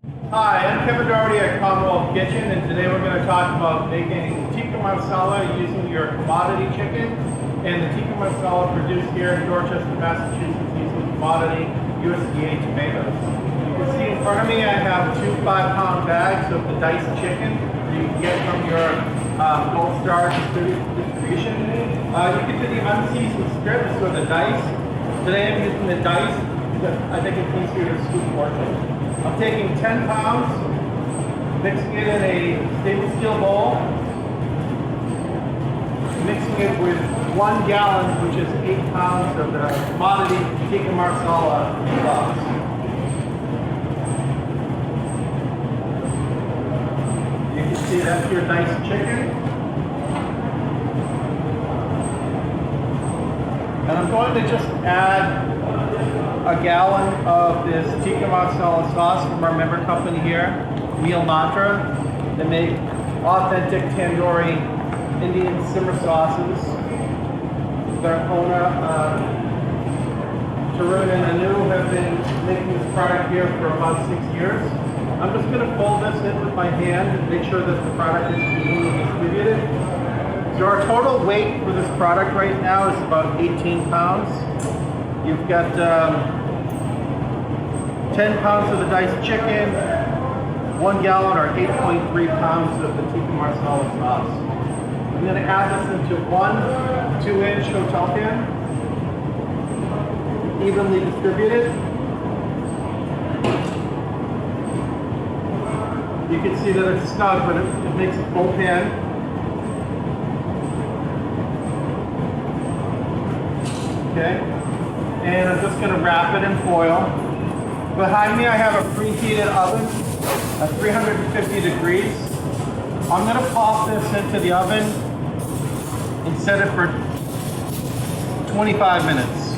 Hi, I'm Kevin Doherty at Commonwealth Kitchen, and today we're going to talk about making Tikka Masala using your commodity chicken and the Tikka Masala produced here in Dorchester, Massachusetts using commodity USDA tomatoes. You can see in front of me I have two 5-pound bags of the diced chicken that you can get from your Gold Star distribution. You can do the unseasoned strips or the dice. Today I'm using the dice because I think it's easier to scoop portions. I'm taking 10 pounds, mixing it in a stainless steel bowl, mixing it with 1 gallon, which is 8 pounds of the commodity Chana Masala sauce. You can see that's your diced chicken. And I'm going to just add a gallon of this Tikka Masala sauce from our member company here, Meal Mantra. They make authentic tandoori Indian simmer sauces. Their owner, Tarun and Anu, have been making this product here for about 6 years. I'm just going to fold this in with my hand and make sure that the product is evenly distributed. So our total weight for this product right now is about 18 pounds. You've got 10 pounds of the diced chicken, 1 gallon or 8.3 pounds of the Tikka Masala sauce. I'm going to add this into one 2-inch hotel pan, evenly distributed. You can see that it's snug, but it makes a full pan. Okay, and I'm just going to wrap it in foil. Behind me I have a preheated oven at 350 degrees. I'm going to pop this into the oven and set it for 25 minutes.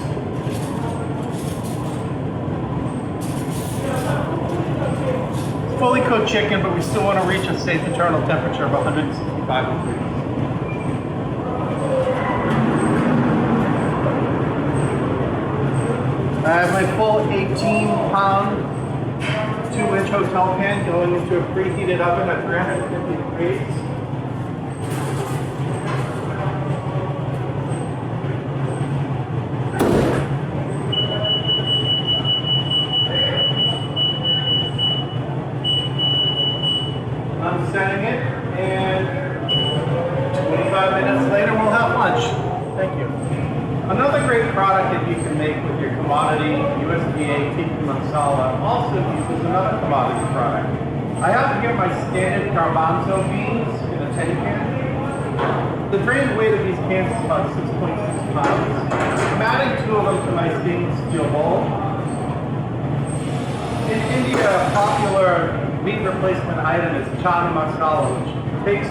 It's fully cooked chicken, but we still want to reach a safe internal temperature of 165 degrees. I have my full 18-pound 2-inch hotel pan going into a preheated oven at 350 degrees. I'm setting it, and 25 minutes later we'll have lunch. Thank you. Another great product that you can make with your commodity USDA Tikka Masala also uses another commodity product. I have here my standard garbanzo beans in a 10 can. The drained weight of these cans is about 6.6 pounds. I'm adding 2 of them to my stainless steel bowl. In India, a popular meat replacement item is Chana Masala, which takes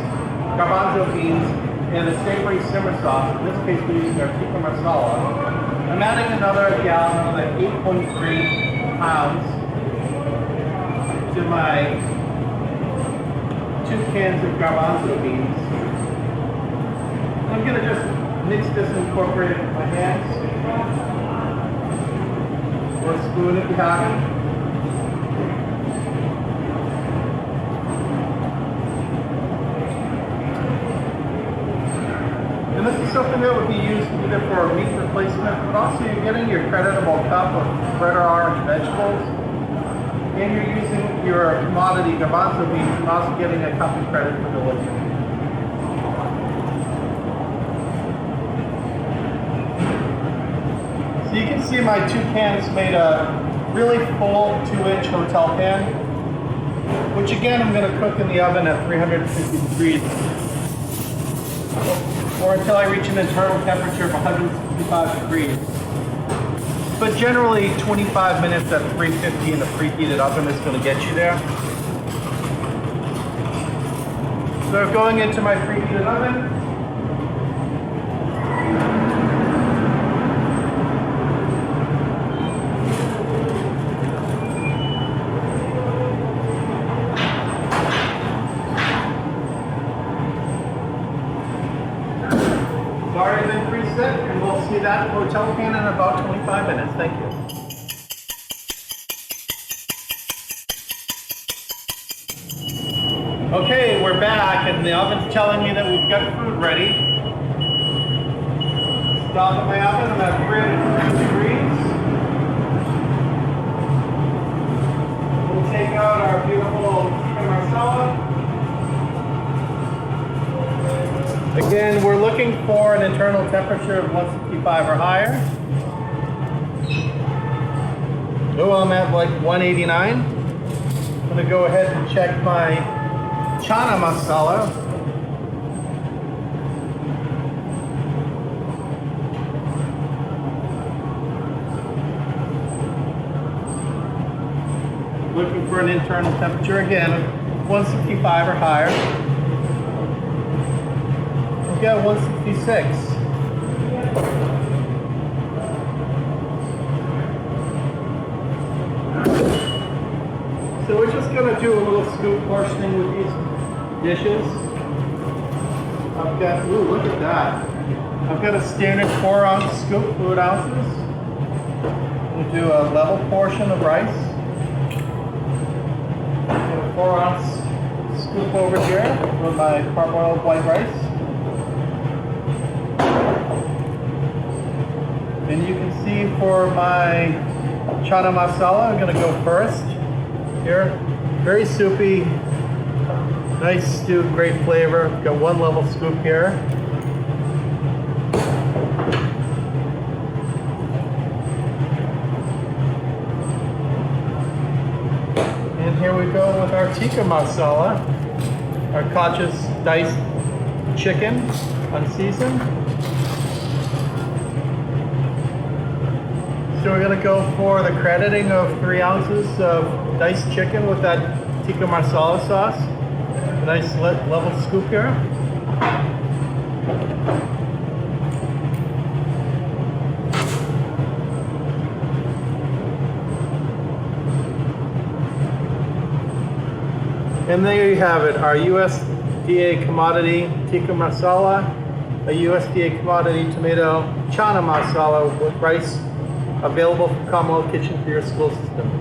garbanzo beans and a savory simmer sauce. In this case, we're using our Tikka Masala. I'm adding another gallon of the 8.3 pounds to my 2 cans of garbanzo beans. I'm going to just mix this and incorporate it with my hands, or a spoon if you have it. And this is something that would be used either for a meat replacement, but also you're getting your creditable cup of red or orange vegetables, and you're using your commodity garbanzo beans and also getting a cup of credit for delivery. So you can see my 2 cans made a really full 2-inch hotel pan, which again I'm going to cook in the oven at 350 degrees. Or until I reach an internal temperature of 165 degrees. But generally 25 minutes at 350 in a preheated oven is going to get you there. So going into my preheated oven, already been preset, and we'll see that hotel pan in about 25 minutes. Thank you. Okay, we're back, and the oven's telling me that we've got food ready. Stop my oven, I'm at 350 degrees. We'll take out our beautiful Chana Masala. Again, we're looking for an internal temperature of 165 or higher. Oh, I'm at like 189. I'm gonna go ahead and check my Chana Masala. Looking for an internal temperature again, 165 or higher. We've got 166. So we're just going to do a little scoop portioning with these dishes. I've got, ooh, look at that. I've got a standard 4-ounce scoop, fluid ounces. We'll do a level portion of rice. Get a 4-ounce scoop over here for my parboiled white rice. And you can see for my Chana Masala, I'm going to go first. Here, very soupy, nice stew, great flavor. Got one level scoop here. And here we go with our Tikka Masala, our conscious diced chicken, unseasoned. So we're going to go for the crediting of 3 ounces of diced chicken with that Tikka Masala sauce. A nice level scoop here. And there you have it, our USDA commodity Tikka Masala, a USDA commodity tomato Chana Masala with rice, available from Commonwealth Kitchen for your school system.